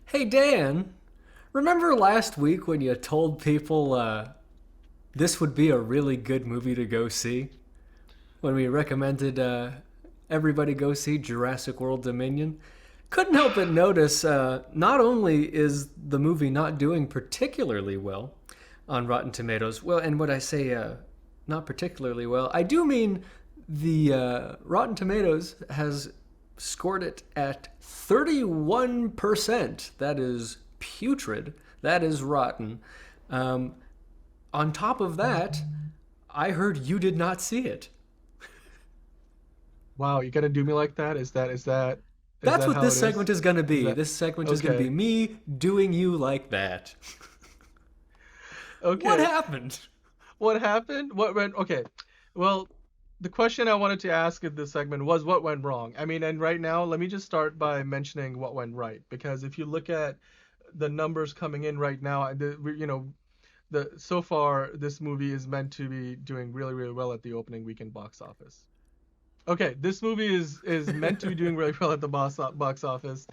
Hey Dan, remember last week when you told people this would be a really good movie to go see? When we recommended everybody go see Jurassic World Dominion? Couldn't help but notice not only is the movie not doing particularly well on Rotten Tomatoes, well, and what I say not particularly well, I do mean the Rotten Tomatoes has scored it at 31%. That is putrid. That is rotten. Um, on top of that, I heard you did not see it. Wow, you gotta do me like that? Is That's that what how this it is? segment is going to Is be. that This segment is going to be okay? me doing you like that. What Okay. happened? What happened? What went okay. Well, the question I wanted to ask in this segment was what went wrong? I mean, and right now, let me just start by mentioning what went right. Because if you look at the numbers coming in right now, the so far this movie is meant to be doing really, really well at the opening weekend box office. Okay, this movie is meant to be doing really well at the box office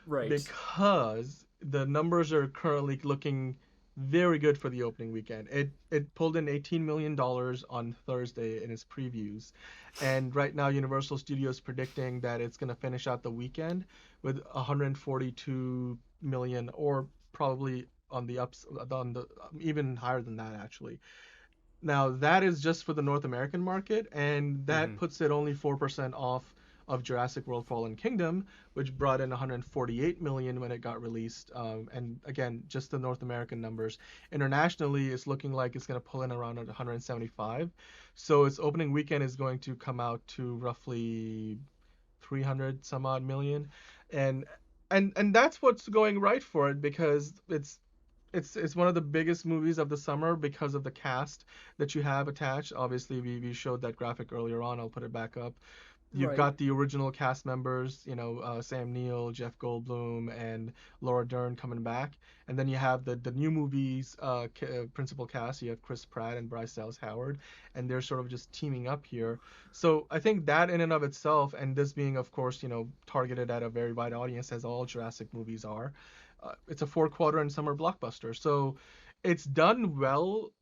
Right. because the numbers are currently looking very good for the opening weekend. It pulled in $18 million on Thursday in its previews, and right now Universal Studios predicting that it's going to finish out the weekend with 142 million, or probably on the ups on the even higher than that actually. Now that is just for the North American market, and that Mm-hmm. puts it only 4% off of Jurassic World Fallen Kingdom, which brought in 148 million when it got released. And again, just the North American numbers. Internationally, it's looking like it's going to pull in around 175. So its opening weekend is going to come out to roughly 300 some odd million, and and that's what's going right for it because it's one of the biggest movies of the summer because of the cast that you have attached. Obviously, we showed that graphic earlier on. I'll put it back up. You've Right. got the original cast members, Sam Neill, Jeff Goldblum, and Laura Dern coming back, and then you have the new movies principal cast. You have Chris Pratt and Bryce Dallas Howard, and they're sort of just teaming up here. So I think that in and of itself, and this being, of course, targeted at a very wide audience, as all Jurassic movies are, it's a four-quarter and summer blockbuster. So it's done well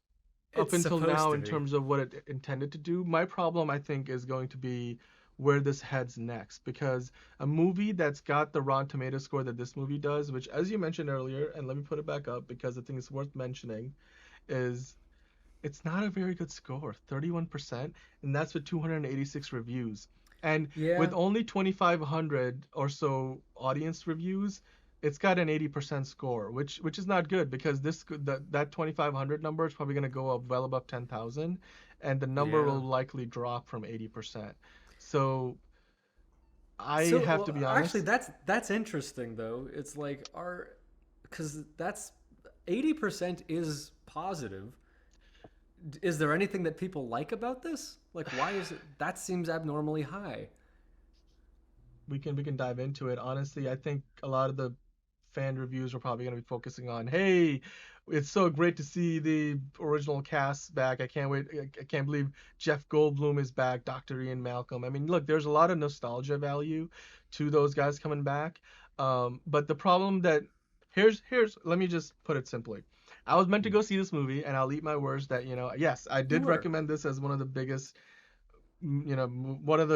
up It's until supposed now to in be. terms of what it intended to do. My problem, I think, is going to be where this heads next, because a movie that's got the Rotten Tomato score that this movie does, which, as you mentioned earlier, and let me put it back up because I think it's worth mentioning, is it's not a very good score, 31%, and that's with 286 reviews. And Yeah. with only 2,500 or so audience reviews, it's got an 80% score, which is not good because that 2,500 number is probably going to go up well above 10,000, and the number Yeah. will likely drop from 80%. So I So, have to well, be actually, honest, that's interesting though. It's like our, because that's 80% is positive. Is there anything that people like about this? Like, why is it? That seems abnormally high. we can dive into it. Honestly, I think a lot of the fan reviews are probably going to be focusing on, hey, it's so great to see the original cast back. I can't wait. I can't believe Jeff Goldblum is back, Dr. Ian Malcolm. I mean, look, there's a lot of nostalgia value to those guys coming back. But the problem that here's let me just put it simply. I was meant to go see this movie, and I'll eat my words that, yes, I You did were. recommend this as one of the biggest, one of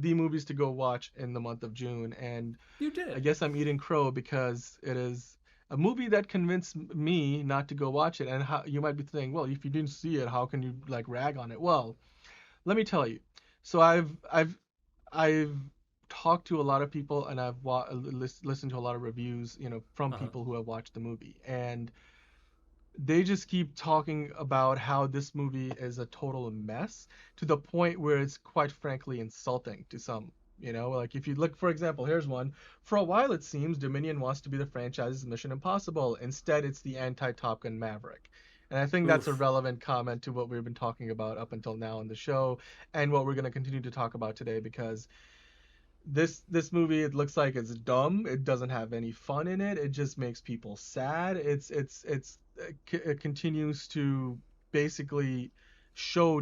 the movies to go watch in the month of June, and You I did. guess I'm eating crow because it is a movie that convinced me not to go watch it. And how you might be thinking, well, if you didn't see it, how can you like rag on it? Well, let me tell you. So I've talked to a lot of people, and I've listened to a lot of reviews, from Uh huh. people who have watched the movie, and they just keep talking about how this movie is a total mess to the point where it's quite frankly insulting to some. Like if you look, for example, here's one. For a while, it seems Dominion wants to be the franchise's Mission Impossible. Instead, it's the anti-Top Gun Maverick. And I think that's a Oof. relevant comment to what we've been talking about up until now in the show, and what we're going to continue to talk about today, because this movie, it looks like it's dumb. It doesn't have any fun in it. It just makes people sad. It continues to basically show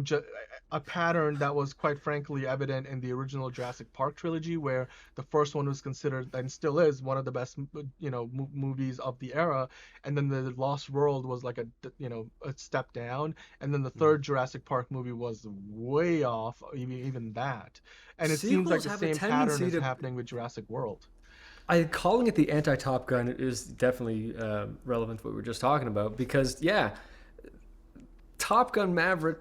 a pattern that was quite frankly evident in the original Jurassic Park trilogy, where the first one was considered and still is one of the best, movies of the era, and then the Lost World was like a step down, and then the Mm. third Jurassic Park movie was way off, even that. And it seems like Sequels the have a same pattern tendency is to. happening with Jurassic World. Calling it the anti-Top Gun is definitely relevant to what we were just talking about because Top Gun Maverick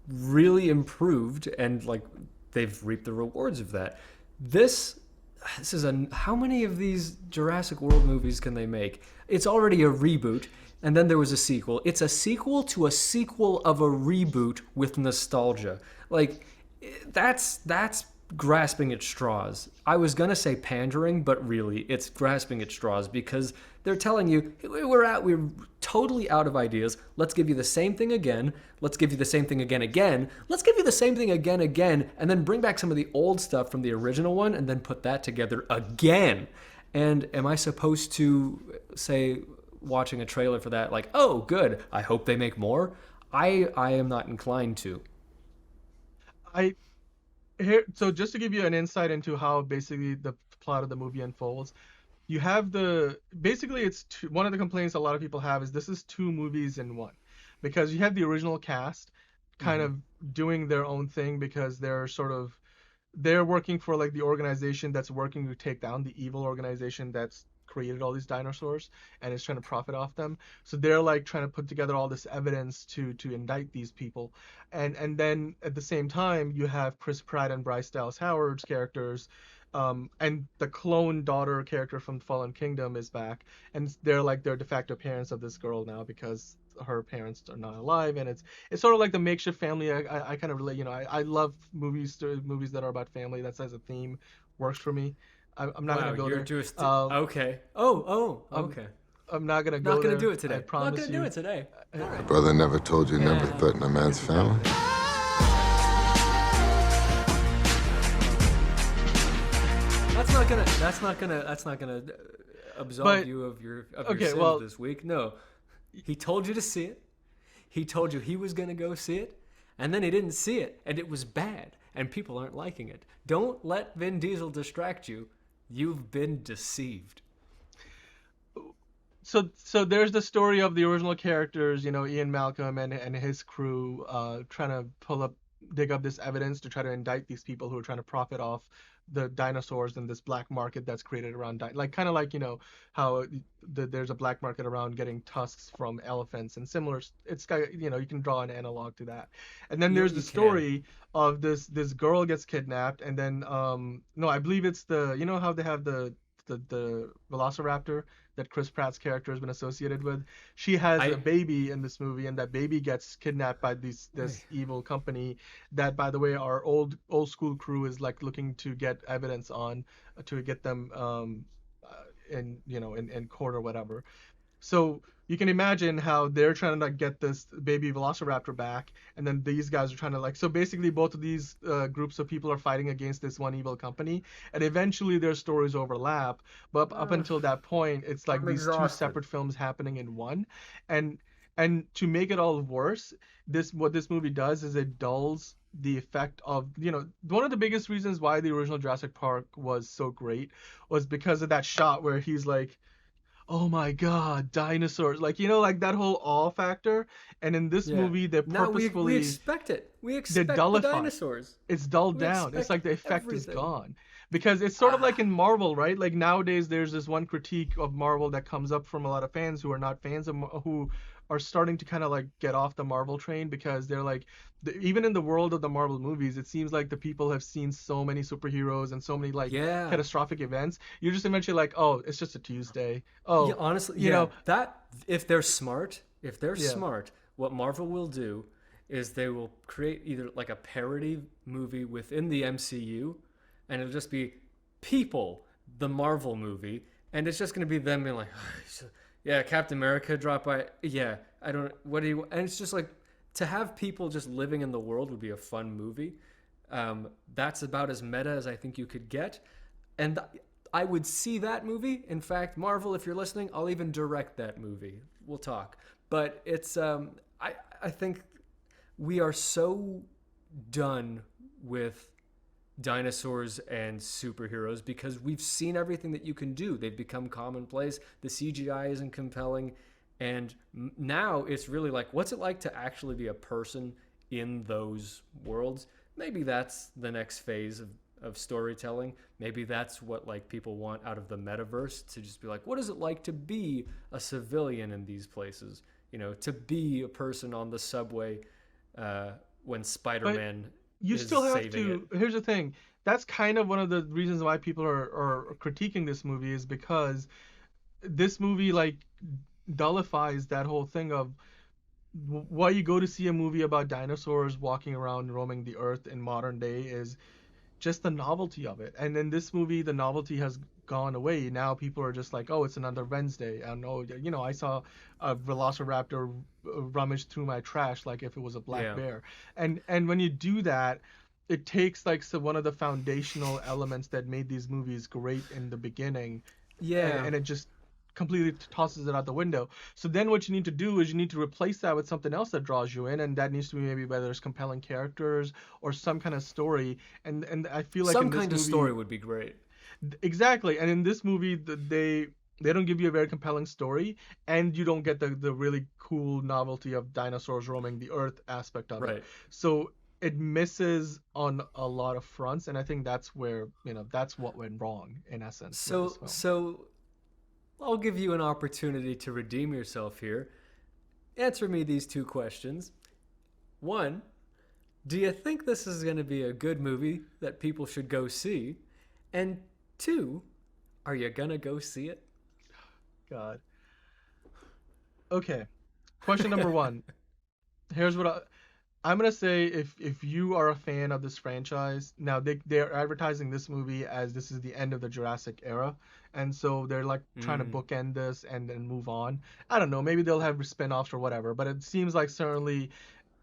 really improved and like they've reaped the rewards of that. This is how many of these Jurassic World movies can they make? It's already a reboot and then there was a sequel. It's a sequel to a sequel of a reboot with nostalgia. Like that's grasping at straws. I was gonna say pandering, but really it's grasping at straws because they're telling you we're totally out of ideas. Let's give you the same thing again. Let's give you the same thing again. Let's give you the same thing again, and then bring back some of the old stuff from the original one and then put that together again. And am I supposed to say watching a trailer for that like, oh good, I hope they make more? I am not inclined to. I Here, so just to give you an insight into how basically the plot of the movie unfolds, you have basically it's one of the complaints a lot of people have is this is two movies in one, because you have the original cast kind Mm-hmm. of doing their own thing because they're working for like the organization that's working to take down the evil organization that's created all these dinosaurs and is trying to profit off them. So they're like trying to put together all this evidence to indict these people. And then at the same time you have Chris Pratt and Bryce Dallas Howard's characters, and the clone daughter character from Fallen Kingdom is back, and they're de facto parents of this girl now because her parents are not alive, and it's sort of like the makeshift family. I kind of relate, I love movies that are about family. That's as a theme works for me. I'm not gonna Wow, go you're there. just Um, okay. Oh, I'm okay. I'm not gonna Not go gonna do there. it I today. Not promise gonna do you. it today. All right. Brother never told you never Yeah. threaten a man's family. That's not gonna absolve But you of your okay, sins well, this week. No, he told you to see it. He told you he was gonna go see it, and then he didn't see it, and it was bad, and people aren't liking it. Don't let Vin Diesel distract you. You've been deceived. so there's the story of the original characters, Ian Malcolm and his crew, trying to dig up this evidence to try to indict these people who are trying to profit off the dinosaurs and this black market that's created around like kind of like how there's a black market around getting tusks from elephants and similar. It's got, you can draw an analog to that. And then there's the You can. story of this girl gets kidnapped, and then no, I believe it's how they have the velociraptor that Chris Pratt's character has been associated with. She has a I. baby in this movie, and that baby gets kidnapped by this evil company that, by the way, our old school crew is like looking to get evidence on, to get them in court or whatever. So you can imagine how they're trying to like get this baby velociraptor back, and then these guys are trying to like. So basically, both of these groups of people are fighting against this one evil company, and eventually their stories overlap. But up Ugh, until that point, it's like I'm these two exhausted. separate films happening in one, and to make it all worse, this movie does is it dulls the effect of, one of the biggest reasons why the original Jurassic Park was so great was because of that shot where he's like, oh my god, dinosaurs, like, like that whole awe factor. And in this Yeah. movie they Now we purposefully, expect it. We they expect the dullify, dinosaurs. it's dulled We down, it's expect like the effect is everything. gone, because it's sort of like in Marvel, right? Like nowadays there's this one critique of Marvel that comes up from a lot of fans who are not fans of who are starting to kind of like get off the Marvel train, because they're like, even in the world of the Marvel movies, it seems like the people have seen so many superheroes and so many like Yeah. catastrophic events, you're just eventually like, oh, it's just a Tuesday. Yeah, Oh, honestly, you yeah. know, That if they're yeah. smart, what Marvel will do is they will create either like a parody movie within the MCU, and it'll just be people, the Marvel movie, and it's just gonna be them being like, yeah, Captain America dropped by. Yeah, I don't. What do you? And it's just like to have people just living in the world would be a fun movie. That's about as meta as I think you could get, and I would see that movie. In fact, Marvel, if you're listening, I'll even direct that movie. We'll talk. But it's I think we are so done with dinosaurs and superheroes because we've seen everything that you can do. They've become commonplace. The CGI isn't compelling. And now it's really like, what's it like to actually be a person in those worlds? Maybe that's the next phase of storytelling. Maybe that's what like people want out of the metaverse, to just be like, what is it like to be a civilian in these places? You know, to be a person on the subway when Spider-Man You is still have saving to. it. Here's the thing. That's kind of one of the reasons why people are critiquing this movie, is because this movie like nullifies that whole thing of why you go to see a movie about dinosaurs walking around roaming the earth in modern day is just the novelty of it. And in this movie, the novelty has gone away. Now people are just like, oh, it's another Wednesday. And oh, I saw a velociraptor rummage through my trash like if it was a black Yeah. bear. And when you do that, it takes like one of the foundational elements that made these movies great in the beginning, Yeah. and it just completely tosses it out the window. So then what you need to do is you need to replace that with something else that draws you in, and that needs to be maybe whether it's compelling characters or some kind of story. And I feel like Some in this kind of movie, story would be great. exactly. And in this movie, they don't give you a very compelling story, and you don't get the really cool novelty of dinosaurs roaming the earth aspect of it. Right. So it misses on a lot of fronts, and I think that's where, that's what went wrong in essence with this So film. so I'll give you an opportunity to redeem yourself here. Answer me these two questions. One, do you think this is going to be a good movie that people should go see? And two, are you going to go see it? God. Okay. Question number one. Here's what I'm gonna say. If you are a fan of this franchise, now they're advertising this movie as this is the end of the Jurassic era, and so they're like trying to Mm, bookend this and then move on. I don't know. Maybe they'll have spin-offs or whatever. But it seems like certainly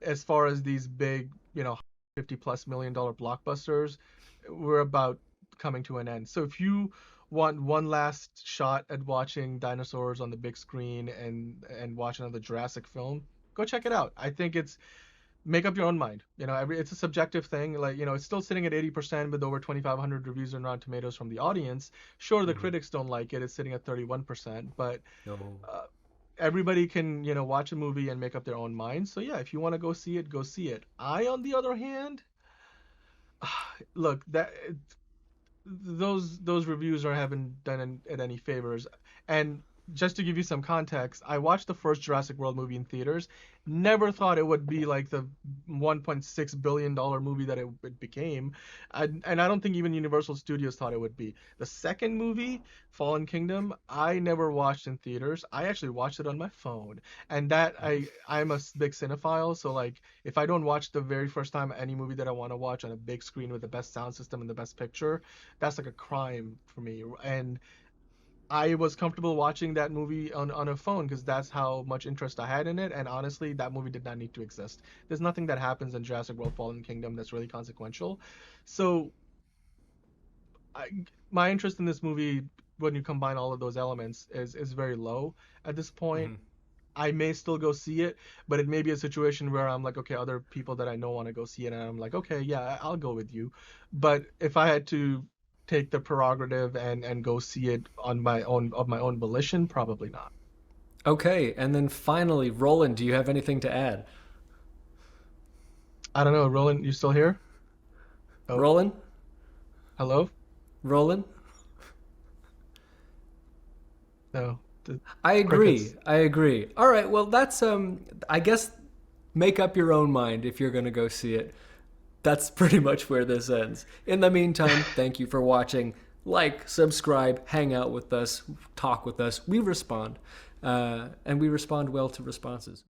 as far as these big, $50+ million blockbusters, we're about coming to an end. So if you want one last shot at watching dinosaurs on the big screen and watch another Jurassic film, go check it out. I think it's make up your own mind. It's a subjective thing. Like, it's still sitting at 80% with over 2,500 reviews on Rotten Tomatoes from the audience. Sure, the mm-hmm. critics don't like it. It's sitting at 31%, but No. everybody can, watch a movie and make up their own mind. So yeah, if you want to go see it, go see it. I, on the other hand, look, those reviews haven't done it any favors. And just to give you some context, I watched the first Jurassic World movie in theaters. Never thought it would be like the $1.6 billion movie that it became, and I don't think even Universal Studios thought it would be. The second movie, Fallen Kingdom, I never watched in theaters. I actually watched it on my phone, and that I'm a big cinephile, so like if I don't watch the very first time any movie that I want to watch on a big screen with the best sound system and the best picture, that's like a crime for me. And I was comfortable watching that movie on a phone because that's how much interest I had in it. And honestly, that movie did not need to exist. There's nothing that happens in Jurassic World Fallen Kingdom that's really consequential. So I, my interest in this movie, when you combine all of those elements, is very low at this point. Mm-hmm. I may still go see it, but it may be a situation where I'm like, okay, other people that I know want to go see it, and I'm like, okay, yeah, I'll go with you. But if I had to take the prerogative and go see it on my own of my own volition, probably not. Okay, and then finally, Roland, do you have anything to add? I don't know, Roland, you still here? Oh, Roland? hello? Roland? No, I agree. crickets. I agree. All right, well, that's I guess make up your own mind if you're going to go see it. That's pretty much where this ends. In the meantime, thank you for watching. Like, subscribe, hang out with us, talk with us. We respond. And we respond well to responses.